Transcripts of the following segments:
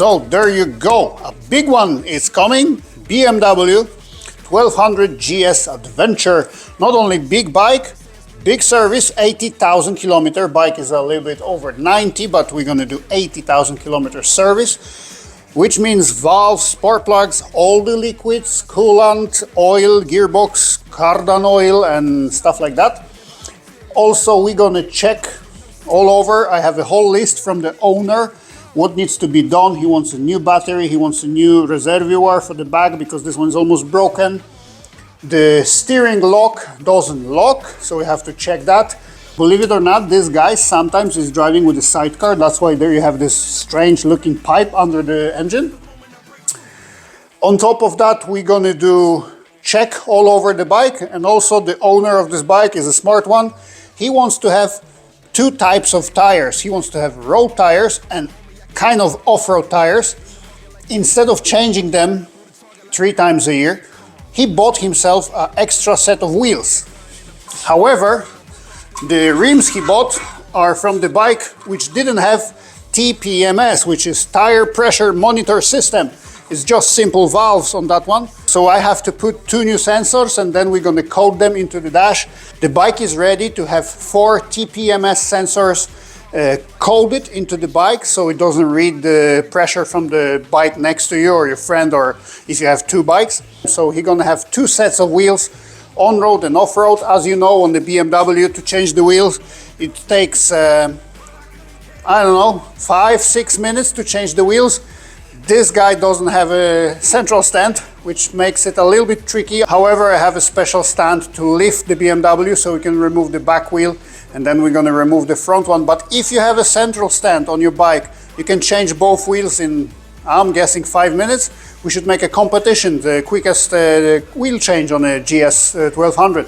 So there you go, a big one is coming, BMW 1200GS Adventure. Not only big bike, big service, 80,000 kilometer. Bike is a little bit over 90, but we're gonna do 80,000 kilometer service, which means valves, spark plugs, all the liquids, coolant, oil, gearbox, Cardan oil and stuff like that. Also, we're gonna check all over. I have a whole list from the owner what needs to be done. He wants a new battery, he wants a new reservoir for the back because this one's almost broken. The steering lock doesn't lock, so we have to check that. Believe it or not, this guy sometimes is driving with a sidecar. That's why there you have this strange looking pipe under the engine. On top of that, we're gonna do check all over the bike, and also the owner of this bike is a smart one. He wants to have two types of tires. He wants to have road tires and kind of off-road tires. Instead of changing them 3 times a year, he bought himself an extra set of wheels. However, the rims he bought are from the bike which didn't have TPMS, which is tire pressure monitor system. It's just simple valves on that one. So I have to put 2 new sensors and then we're gonna code them into the dash. The bike is ready to have 4 TPMS sensors coded into the bike, so it doesn't read the pressure from the bike next to you or your friend, or if you have 2 bikes. So he's gonna have 2 sets of wheels, on-road and off-road. As you know, on the BMW, to change the wheels, it takes, I don't know, 5-6 minutes to change the wheels. This guy doesn't have a central stand, which makes it a little bit tricky. However, I have a special stand to lift the BMW so we can remove the back wheel, and then we're going to remove the front one. But if you have a central stand on your bike, you can change both wheels in, I'm guessing, 5 minutes. We should make a competition, the quickest wheel change on a GS 1200.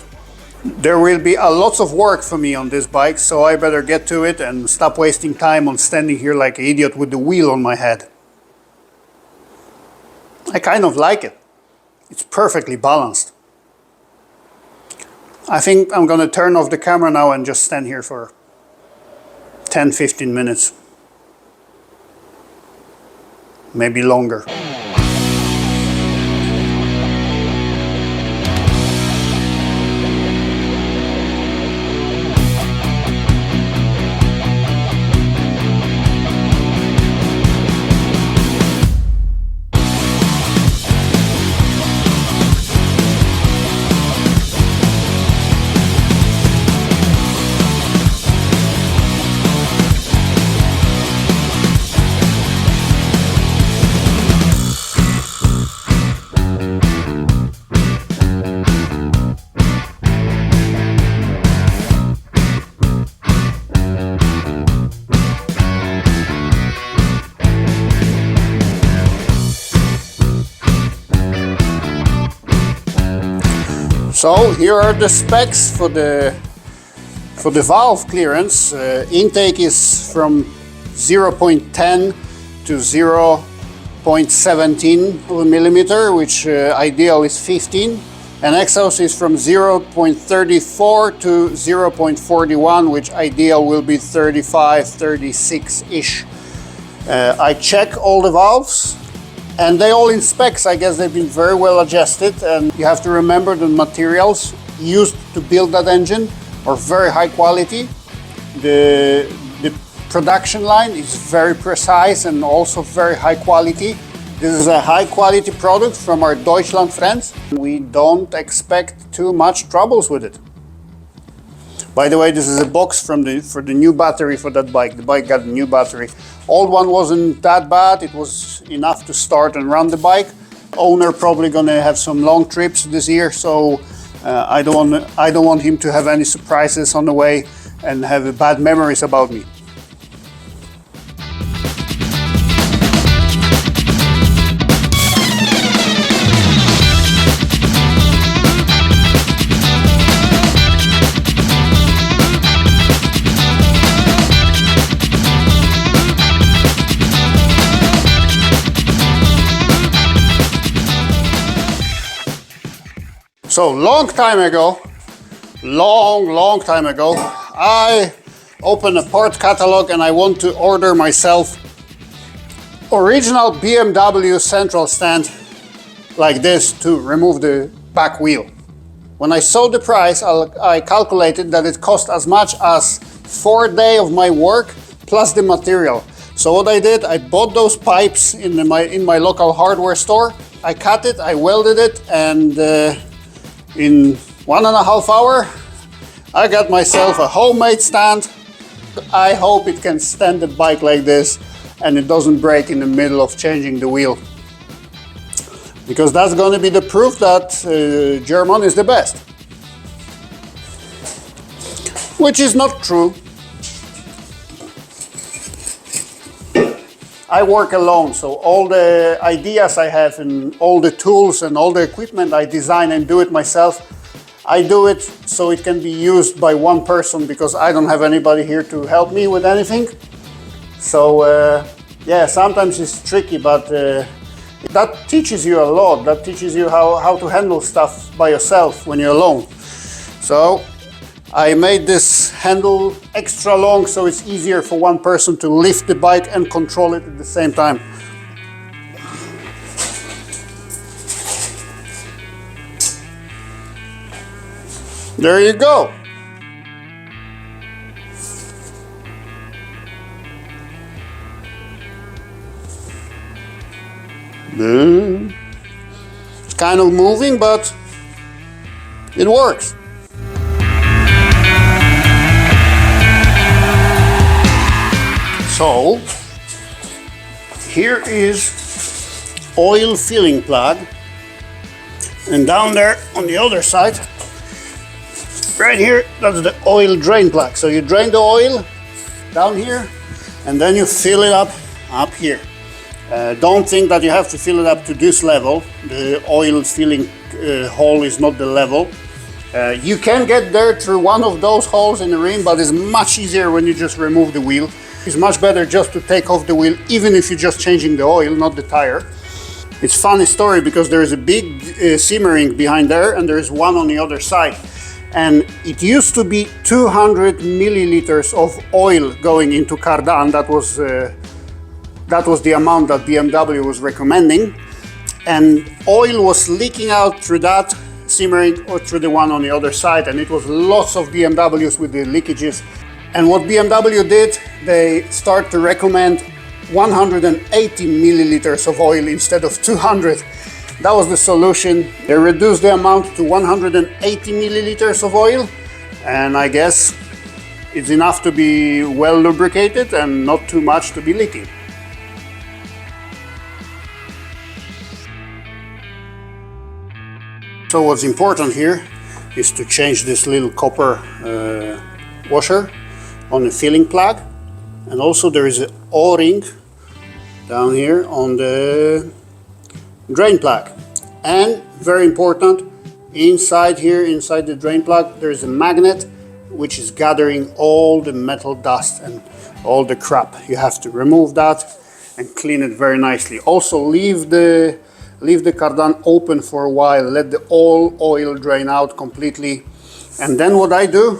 There will be a lot of work for me on this bike, so I better get to it and stop wasting time on standing here like an idiot with the wheel on my head. I kind of like it. It's perfectly balanced. I think I'm gonna turn off the camera now and just stand here for 10-15 minutes. Maybe longer. So here are the specs for the valve clearance. Intake is from 0.10 to 0.17 millimeter, which ideal is 15, and exhaust is from 0.34 to 0.41, which ideal will be 35, 36-ish. I check all the valves, and they all in specs. I guess they've been very well adjusted, and you have to remember the materials used to build that engine are very high quality. The production line is very precise and also very high quality. This is a high quality product from our Deutschland friends. We don't expect too much troubles with it. By the way, this is a box for the new battery for that bike. The bike got a new battery. Old one wasn't that bad. It was enough to start and run the bike. Owner probably gonna have some long trips this year, so I don't want him to have any surprises on the way and have bad memories about me. So long time ago, long time ago, I opened a part catalog and I want to order myself original BMW central stand like this to remove the back wheel. When I saw the price, I calculated that it cost as much as 4 days of my work plus the material. So what I did, I bought those pipes in my local hardware store. I cut it, I welded it, and in 1.5 hours, I got myself a homemade stand. I hope it can stand the bike like this and it doesn't break in the middle of changing the wheel. Because that's going to be the proof that German is the best. Which is not true. I work alone, so all the ideas I have and all the tools and all the equipment I design and do it myself. I do it so it can be used by one person because I don't have anybody here to help me with anything. So yeah, sometimes it's tricky, but that teaches you a lot. That teaches you how to handle stuff by yourself when you're alone. So I made this handle extra long so it's easier for one person to lift the bike and control it at the same time. There you go. It's kind of moving, but it works. So here is oil filling plug, and down there on the other side, right here, that's the oil drain plug. So you drain the oil down here and then you fill it up here. Don't think that you have to fill it up to this level. The oil filling hole is not the level. You can get there through one of those holes in the rim, but it's much easier when you just remove the wheel. It's much better just to take off the wheel, even if you're just changing the oil, not the tire. It's a funny story because there is a big simmering behind there and there is one on the other side. And it used to be 200 milliliters of oil going into Cardan. That was the amount that BMW was recommending. And oil was leaking out through that simmering or through the one on the other side. And it was lots of BMWs with the leakages. And what BMW did, they start to recommend 180 milliliters of oil instead of 200. That was the solution. They reduced the amount to 180 milliliters of oil, and I guess it's enough to be well lubricated and not too much to be leaking. So what's important here is to change this little copper washer on the filling plug, and also there is an O-ring down here on the drain plug. And very important, inside here, inside the drain plug, there is a magnet which is gathering all the metal dust and all the crap. You have to remove that and clean it very nicely. Also leave the cardan open for a while, let the oil drain out completely. And then what I do,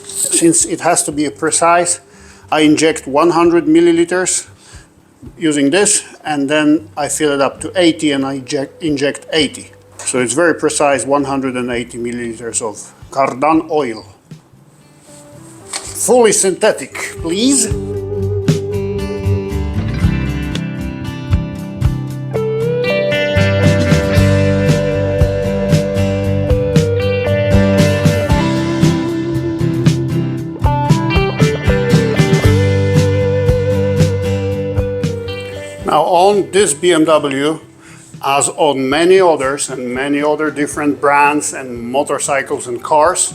since it has to be precise, I inject 100 milliliters using this, and then I fill it up to 80 and I inject 80. So it's very precise, 180 milliliters of Cardan oil. Fully synthetic, please. Now on this BMW, as on many others and many other different brands and motorcycles and cars,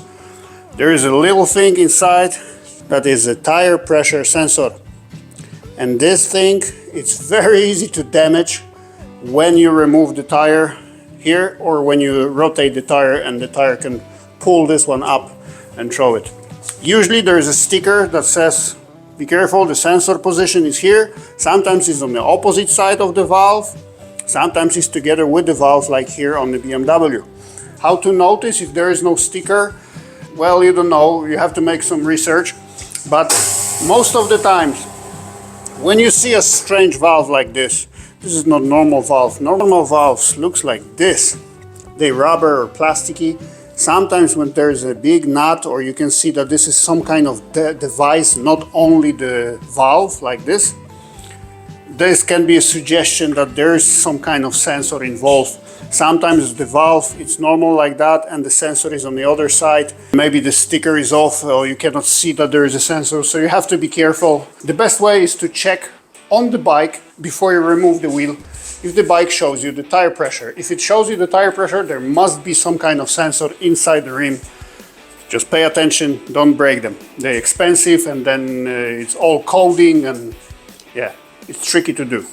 there is a little thing inside that is a tire pressure sensor. And this thing, it's very easy to damage when you remove the tire here or when you rotate the tire and the tire can pull this one up and throw it. Usually there is a sticker that says, be careful, the sensor position is here. Sometimes it's on the opposite side of the valve. Sometimes it's together with the valve, like here on the BMW. How to notice if there is no sticker? Well, you don't know, you have to make some research. But most of the times, When you see a strange valve like this is not normal valve. Normal valves looks like this. They rubber or plasticky. Sometimes when there's a big nut, or you can see that this is some kind of device, not only the valve like this. This can be a suggestion that there is some kind of sensor involved. Sometimes the valve, it's normal like that, and the sensor is on the other side. Maybe the sticker is off, or you cannot see that there is a sensor, so you have to be careful. The best way is to check on the bike before you remove the wheel if the bike shows you the tire pressure. If it shows you the tire pressure, there must be some kind of sensor inside the rim. Just pay attention, don't break them. They're expensive, and then it's all coding, and yeah, it's tricky to do.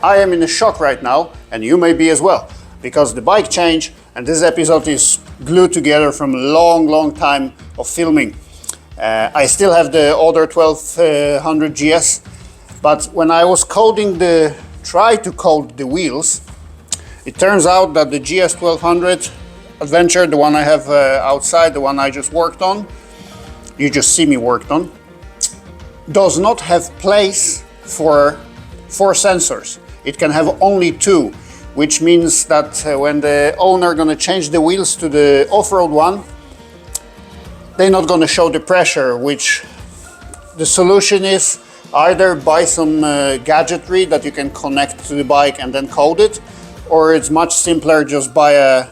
I am in a shock right now, and you may be as well, because the bike changed, and this episode is glued together from a long time of filming. I still have the other R1200GS, but when I was try to code the wheels, it turns out that the GS1200 Adventure, the one I have outside, the one I just worked on, you just see me worked on, does not have place for 4 sensors. It can have only 2, which means that when the owner gonna change the wheels to the off-road one, they're not gonna show the pressure, which the solution is either buy some gadgetry that you can connect to the bike and then code it, or it's much simpler, just buy a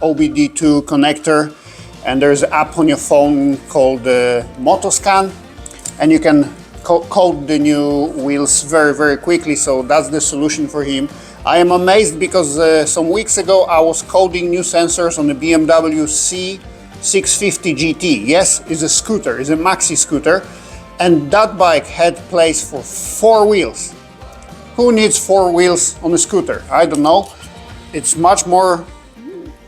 OBD2 connector, and there's an app on your phone called Motoscan, and you can code the new wheels very quickly. So that's the solution for him. I am amazed because some weeks ago I was coding new sensors on the Bmw C650 GT. Yes, it's a scooter, it's a maxi scooter, and that bike had place for 4 wheels. Who needs 4 wheels on a scooter? I don't know. It's much more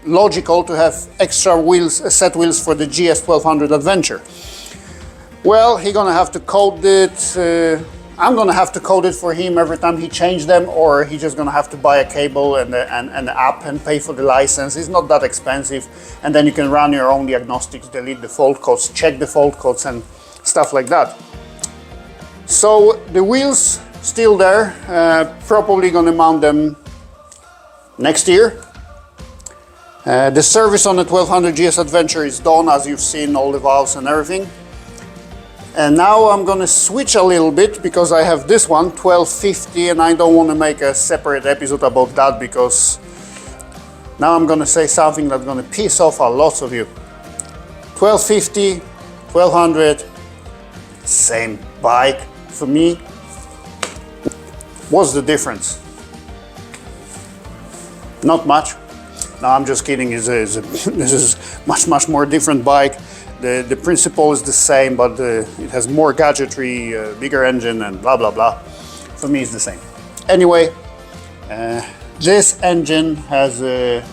logical to have extra wheels, set wheels for the GS1200 Adventure. Well, he's gonna have to code it. I'm gonna have to code it for him every time he changes them, or he's just gonna have to buy a cable and an app and pay for the license. It's not that expensive, and then you can run your own diagnostics, delete the fault codes, check the fault codes, and stuff like that. So the wheels still there. Probably gonna mount them next year. The service on the 1200GS Adventure is done, as you've seen, all the valves and everything. And now I'm gonna switch a little bit because I have this one, 1250, and I don't want to make a separate episode about that, because now I'm gonna say something that's gonna piss off a lot of you. 1250, 1200, same bike for me. What's the difference? Not much. No, I'm just kidding. This is much more different bike. The principle is the same, but it has more gadgetry, bigger engine, and blah blah. For me, it's the same. Anyway, this engine has a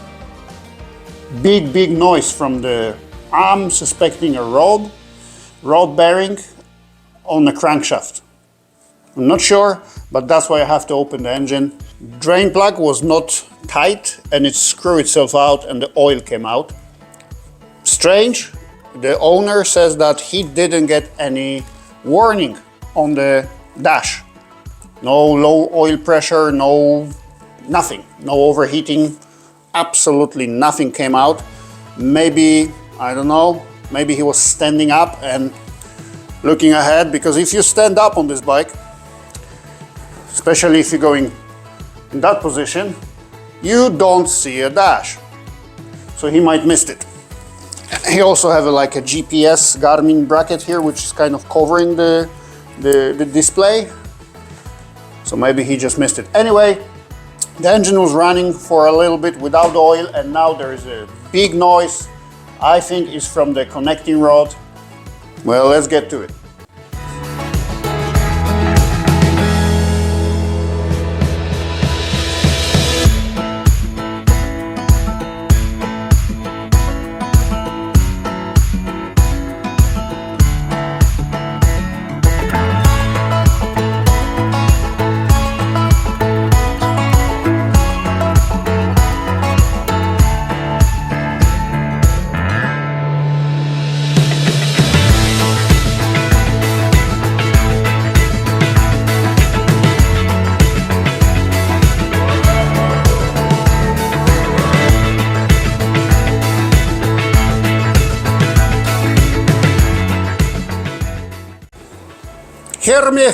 big noise from the, I'm suspecting, a rod bearing on the crankshaft. I'm not sure, but that's why I have to open the engine. Drain plug was not tight, and it screwed itself out, and the oil came out. Strange. The owner says that he didn't get any warning on the dash. No low oil pressure, nothing, no overheating, absolutely nothing came out. Maybe, I don't know, maybe he was standing up and looking ahead, because if you stand up on this bike, especially if you're going in that position, you don't see a dash. So he might missed it. He also have like a GPS Garmin bracket here, which is kind of covering the display. So maybe he just missed it. Anyway, The engine was running for a little bit without oil, and now there is a big noise. I think it's from the connecting rod. Well, let's get to it.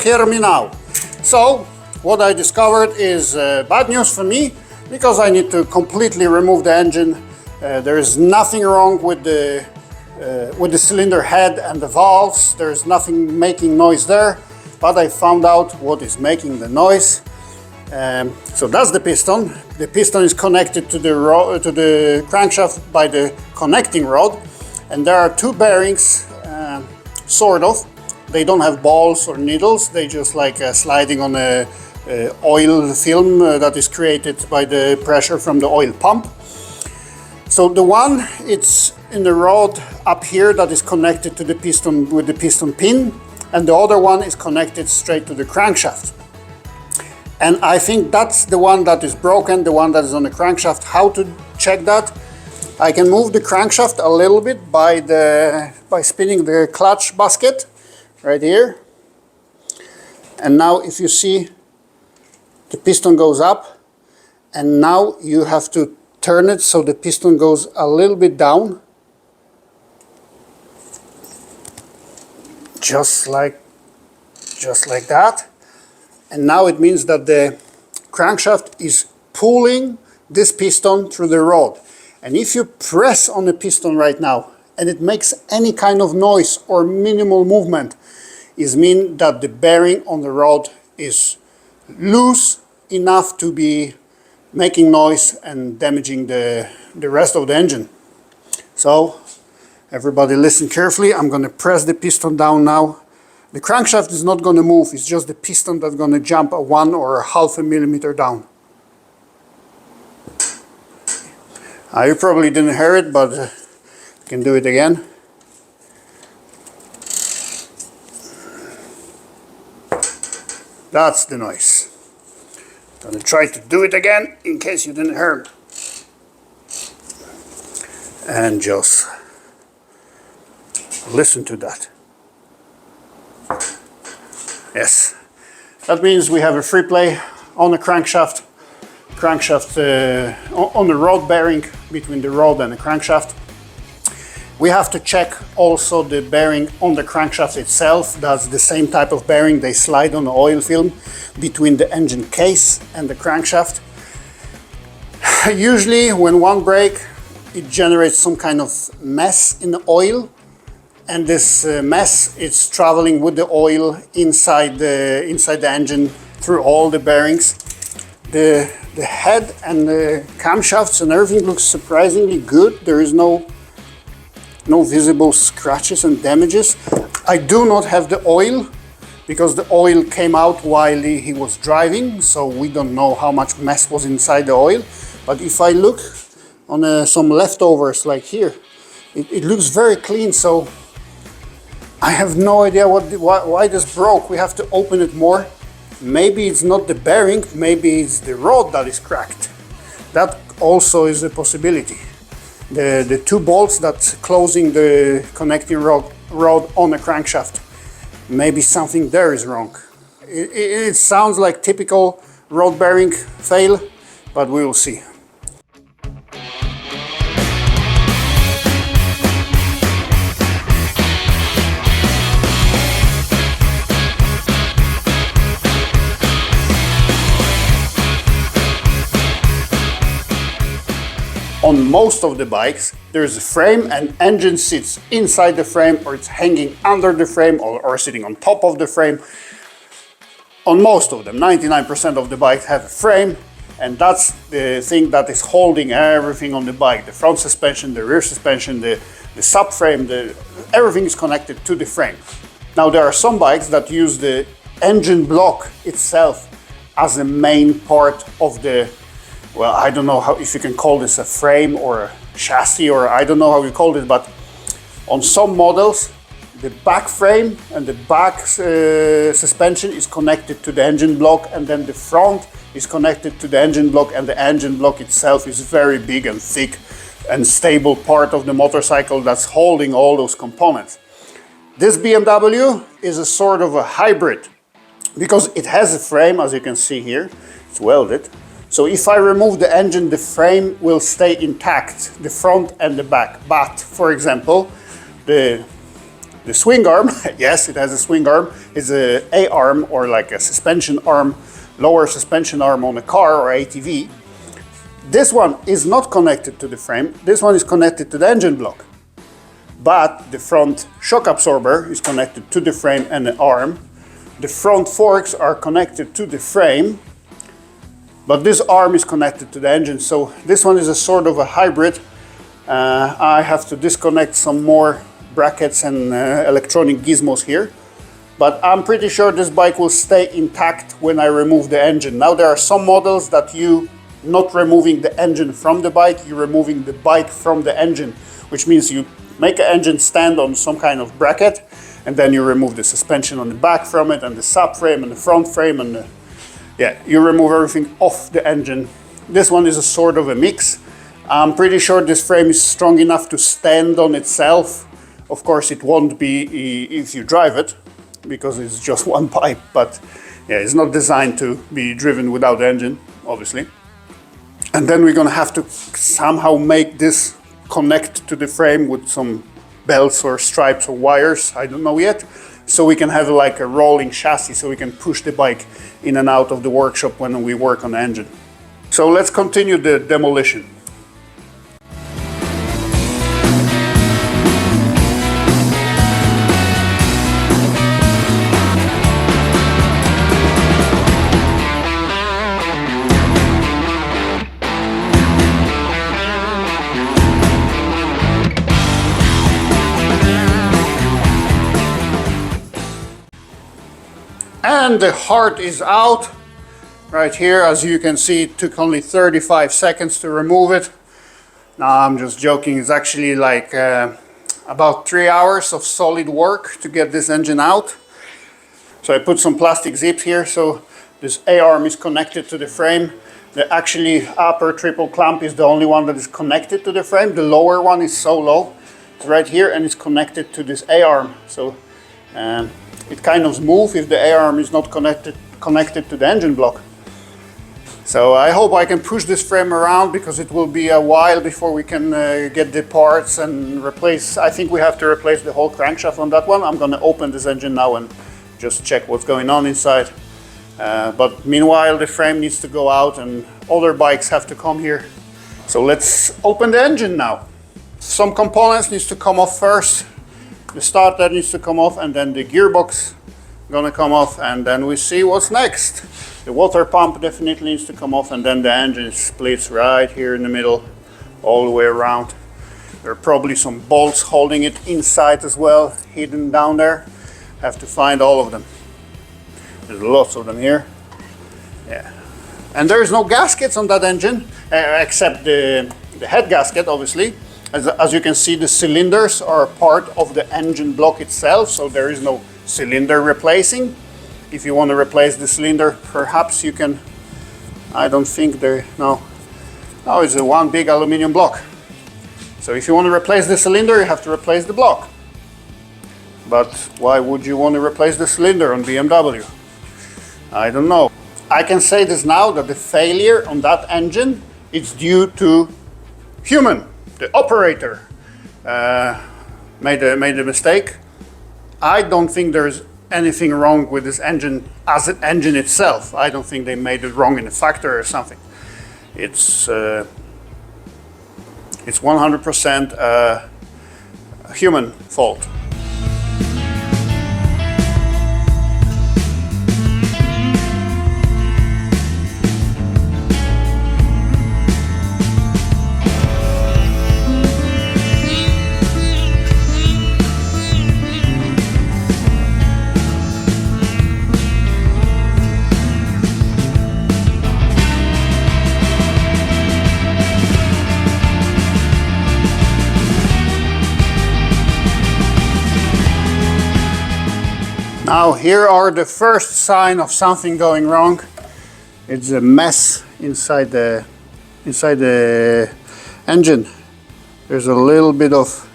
Hear me now. So, what I discovered is bad news for me, because I need to completely remove the engine. There is nothing wrong with the cylinder head and the valves. There is nothing making noise there, but I found out what is making the noise. So that's the piston. The piston is connected to the crankshaft by the connecting rod, and there are two bearings, sort of. They don't have balls or needles. They just like sliding on a oil film that is created by the pressure from the oil pump. So the one, it's in the rod up here that is connected to the piston with the piston pin, and the other one is connected straight to the crankshaft. And I think that's the one that is broken, the one that is on the crankshaft. How to check that? I can move the crankshaft a little bit by spinning the clutch basket right here. And now if you see, the piston goes up, and now you have to turn it so the piston goes a little bit down. Just like that. And now it means that the crankshaft is pulling this piston through the rod. And if you press on the piston right now and it makes any kind of noise or minimal movement, it means that the bearing on the rod is loose enough to be making noise and damaging the rest of the engine. So everybody listen carefully. I'm going to press the piston down now. The crankshaft is not going to move, it's just the piston that's going to jump a 1 or a half a millimeter down. You probably didn't hear it, but I can do it again. That's the noise. I'm going to try to do it again in case you didn't hear it. And just listen to that. Yes, that means we have a free play on the crankshaft on the rod bearing between the rod and the crankshaft. We have to check also the bearing on the crankshaft itself. That's the same type of bearing. They slide on the oil film between the engine case and the crankshaft. Usually when one breaks, it generates some kind of mess in the oil, and this mess is traveling with the oil inside the engine through all the bearings. The head and the camshafts and everything looks surprisingly good. There is no visible scratches and damages. I do not have the oil because the oil came out while he was driving, so we don't know how much mess was inside the oil. But if I look on some leftovers like here, it looks very clean. So I have no idea why this broke. We have to open it more. Maybe it's not the bearing, maybe it's the rod that is cracked. That also is a possibility. The two bolts that's closing the connecting rod on the crankshaft, maybe something there is wrong. It sounds like typical rod bearing fail, but we will see. On most of the bikes, there's a frame and engine sits inside the frame, or it's hanging under the frame, or sitting on top of the frame. On most of them, 99% of the bikes have a frame, And that's the thing that is holding everything on the bike. The front suspension, the rear suspension, the subframe, everything is connected to the frame. Now there are some bikes that use the engine block itself as the main part of the, well, I don't know if you can call this a frame or a chassis, or I don't know how you call it, but on some models, the back frame and the back suspension is connected to the engine block, and then the front is connected to the engine block, and the engine block itself is very big and thick and stable part of the motorcycle that's holding all those components. This BMW is a sort of a hybrid because it has a frame, as you can see here, it's welded. So if I remove the engine, the frame will stay intact, the front and the back. But for example, the swing arm, yes, it has a swing arm, is a A-arm, or like a suspension arm, lower suspension arm on a car or ATV. This one is not connected to the frame, this one is connected to the engine block. But the front shock absorber is connected to the frame and the arm. The front forks are connected to the frame, but this arm is connected to the engine. So this one is a sort of a hybrid. I have to disconnect some more brackets and electronic gizmos here. But I'm pretty sure this bike will stay intact when I remove the engine. Now there are some models that you not removing the engine from the bike, you're removing the bike from the engine, which means you make an engine stand on some kind of bracket, and then you remove the suspension on the back from it, and the subframe and the front frame, and you remove everything off the engine. This one is a sort of a mix. I'm pretty sure this frame is strong enough to stand on itself. Of course it won't be if you drive it, because it's just one pipe, but yeah, it's not designed to be driven without engine, obviously. And then we're gonna have to somehow make this connect to the frame with some belts or stripes or wires, I don't know yet, so we can have like a rolling chassis, so we can push the bike in and out of the workshop when we work on the engine. So let's continue the demolition. And the heart is out right here. As you can see, it took only 35 seconds to remove it. No, I'm just joking. It's actually like about 3 hours of solid work to get this engine out. So I put some plastic zips here, so this A-arm is connected to the frame. The actually upper triple clamp is the only one that is connected to the frame. The lower one is so low. It's right here, and it's connected to this A-arm. So it kind of moves if the A-arm is not connected to the engine block. So I hope I can push this frame around, because it will be a while before we can get the parts and replace. I think we have to replace the whole crankshaft on that one. I'm going to open this engine now and just check what's going on inside. But meanwhile, the frame needs to go out and other bikes have to come here. So let's open the engine now. Some components needs to come off first. The starter needs to come off, and then the gearbox gonna come off, and then we see what's next. The water pump definitely needs to come off, and then the engine splits right here in the middle, all the way around. There are probably some bolts holding it inside as well, hidden down there. Have to find all of them. There's lots of them here. Yeah. And there is no gaskets on that engine, except the head gasket, obviously. As you can see, the cylinders are part of the engine block itself, so there is no cylinder replacing. If you want to replace the cylinder, perhaps you can. I don't think there, no, it's a one big aluminum block. So if you want to replace the cylinder, you have to replace the block. But why would you want to replace the cylinder on BMW? I don't know. I can say this now, that the failure on that engine is due to human. The operator made a mistake. I don't think there's anything wrong with this engine as an engine itself. I don't think they made it wrong in the factory or something. It's 100% a human fault. Now here are the first sign of something going wrong. It's a mess inside the engine. There's a little bit of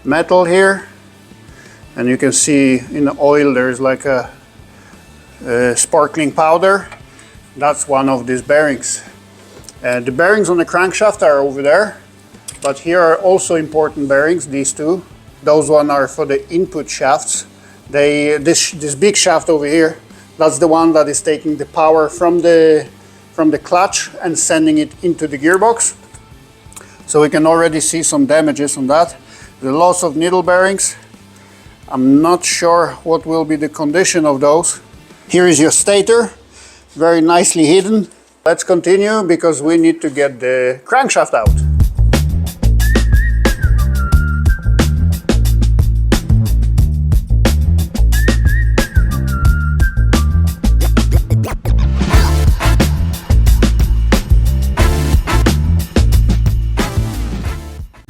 metal here, and you can see in the oil there's like a sparkling powder. That's one of these bearings. The bearings on the crankshaft are over there, but here are also important bearings, these two. Those one are for the input shafts. This big shaft over here, that's the one that is taking the power from the clutch and sending it into the gearbox. So we can already see some damages on that. The loss of needle bearings. I'm not sure what will be the condition of those. Here is your stator, very nicely hidden. Let's continue because we need to get the crankshaft out.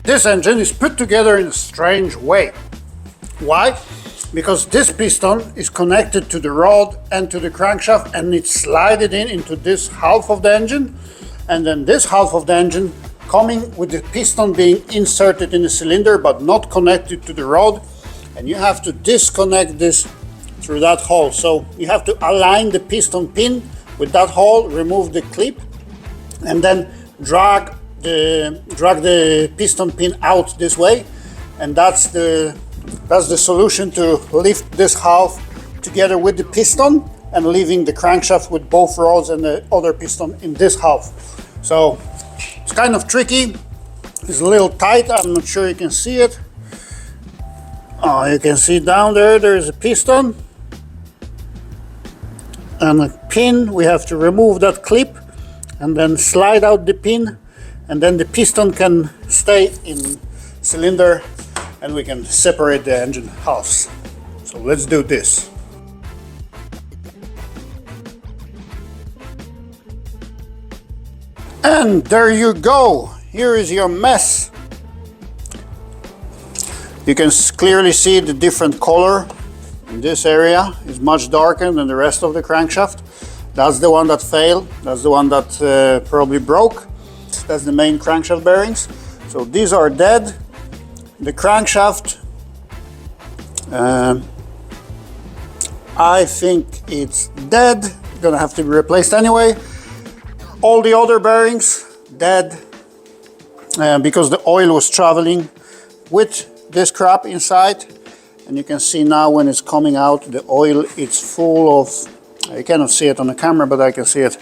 This engine is put together in a strange way. Why? Because this piston is connected to the rod and to the crankshaft, and it's slided into this half of the engine, and then this half of the engine coming with the piston being inserted in the cylinder but not connected to the rod, and you have to disconnect this through that hole. So you have to align the piston pin with that hole, remove the clip, and then drag the piston pin out this way, and that's the solution to lift this half together with the piston and leaving the crankshaft with both rods and the other piston in this half. So it's kind of tricky. It's a little tight. I'm not sure you can see it. Oh, you can see down there's a piston and a pin. We have to remove that clip and then slide out the pin, and then the piston can stay in cylinder and we can separate the engine halves. So let's do this. And there you go. Here is your mess. You can clearly see the different color. In this area is much darker than the rest of the crankshaft. That's the one that failed. That's the one that probably broke. That's the main crankshaft bearings. So these are dead. The crankshaft, I think it's dead. Gonna have to be replaced anyway. All the other bearings dead because the oil was traveling with this crap inside. And you can see now when it's coming out, the oil is full of, I cannot see it on the camera, but I can see it.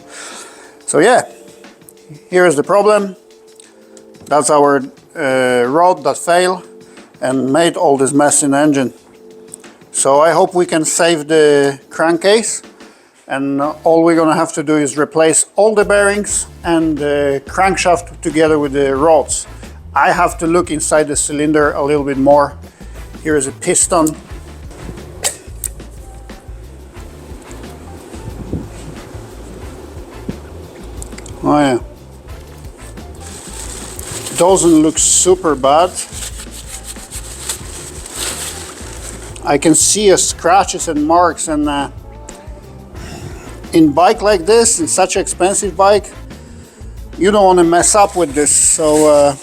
So yeah, here's the problem. That's our rod that failed and made all this mess in the engine. So I hope we can save the crankcase, and all we're gonna have to do is replace all the bearings and the crankshaft together with the rods. I have to look inside the cylinder a little bit more. Here is a piston. Oh yeah. Doesn't look super bad. I can see scratches and marks, and in bike like this, in such an expensive bike, you don't want to mess up with this. So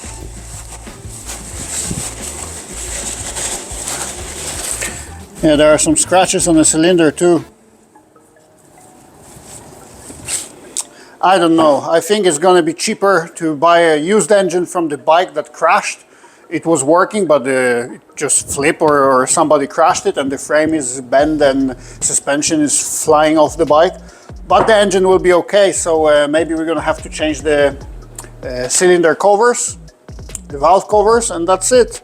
yeah, there are some scratches on the cylinder too. I don't know. I think it's going to be cheaper to buy a used engine from the bike that crashed. It was working, but it just flipped, or somebody crashed it and the frame is bent and suspension is flying off the bike. But the engine will be okay, so maybe we're going to have to change the cylinder covers, the valve covers, and that's it.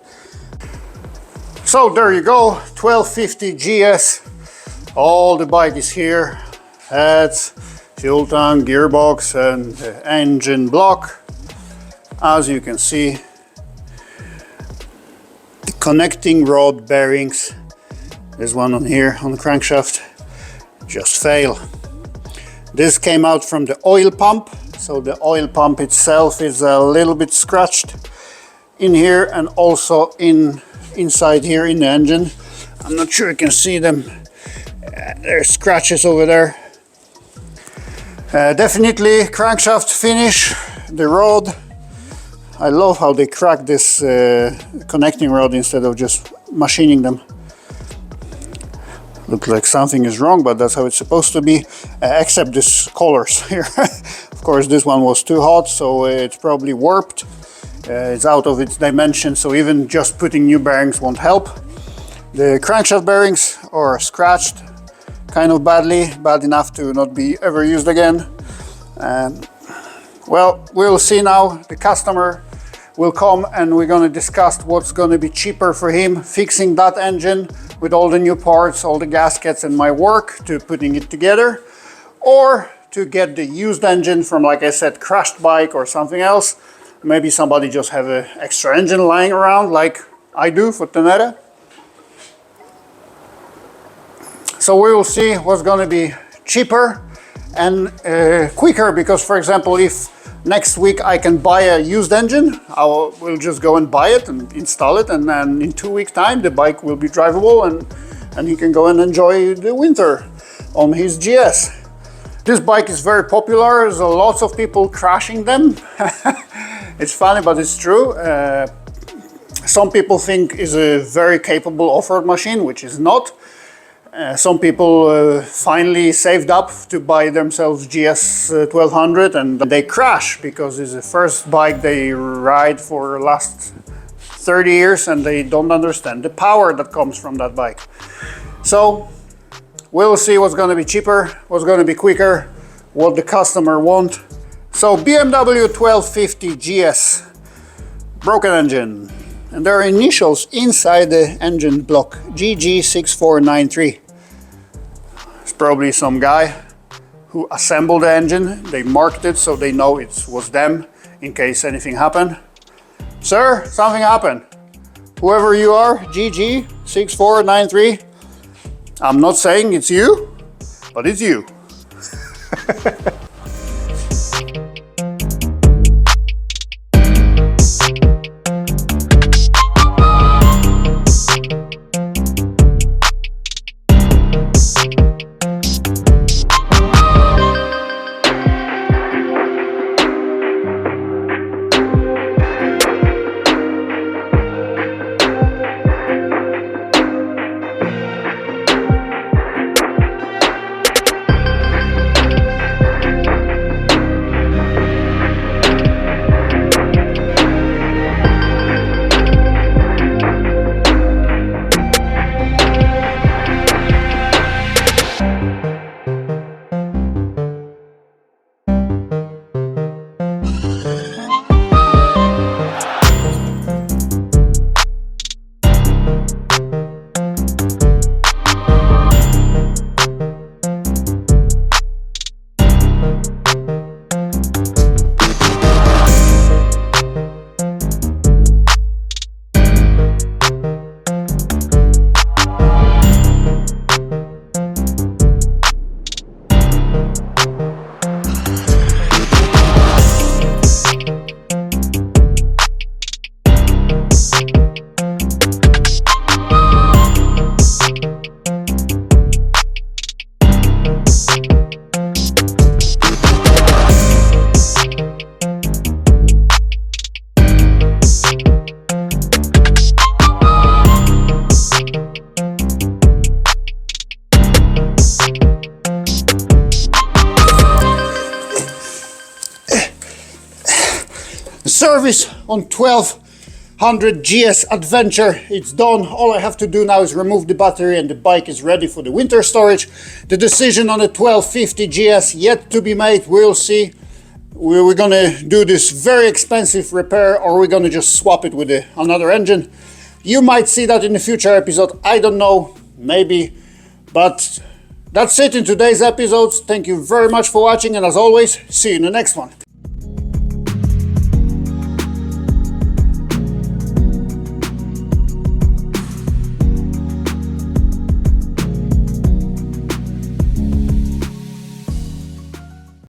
So there you go, 1250GS. All the bike is here. Heads, fuel tank, gearbox, and engine block. As you can see, the connecting rod bearings, there's one on here on the crankshaft, just fail. This came out from the oil pump, so the oil pump itself is a little bit scratched in here and also inside here in the engine. I'm not sure you can see them. There's scratches over there. Definitely crankshaft finish, the rod. I love how they crack this connecting rod instead of just machining them. Looks like something is wrong, but that's how it's supposed to be, except this colors here. Of course, this one was too hot, so it's probably warped. It's out of its dimension, so even just putting new bearings won't help. The crankshaft bearings are scratched kind of badly, bad enough to not be ever used again. Well, we'll see now. The customer will come and we're going to discuss what's going to be cheaper for him, fixing that engine with all the new parts, all the gaskets and my work to putting it together, or to get the used engine from, like I said, crashed bike or something else. Maybe somebody just have an extra engine lying around like I do for Tenere. So we will see what's going to be cheaper and quicker, because for example, if next week I can buy a used engine, we'll just go and buy it and install it, and then in 2 weeks time the bike will be drivable and he can go and enjoy the winter on his GS. This bike is very popular. There's lots of people crashing them. It's funny, but it's true. Some people think it's a very capable off-road machine, which is not. Some people finally saved up to buy themselves GS 1200 and they crash because it's the first bike they ride for the last 30 years and they don't understand the power that comes from that bike. So we'll see what's going to be cheaper, what's going to be quicker, what the customer wants. So Bmw 1250GS, broken engine. And there are initials inside the engine block, GG6493. It's probably some guy who assembled the engine. They marked it so they know it was them in case anything happened. Sir, something happened. Whoever you are, GG6493, I'm not saying it's you, but it's you. Service on 1200 GS Adventure, it's done. All I have to do now is remove the battery and the bike is ready for the winter storage. The decision on the 1250 GS yet to be made. We'll see. We're gonna do this very expensive repair, or we're gonna just swap it with another engine. You might see that in the future episode, I don't know, maybe. But that's it in today's episodes. Thank you very much for watching, and as always, see you in the next one.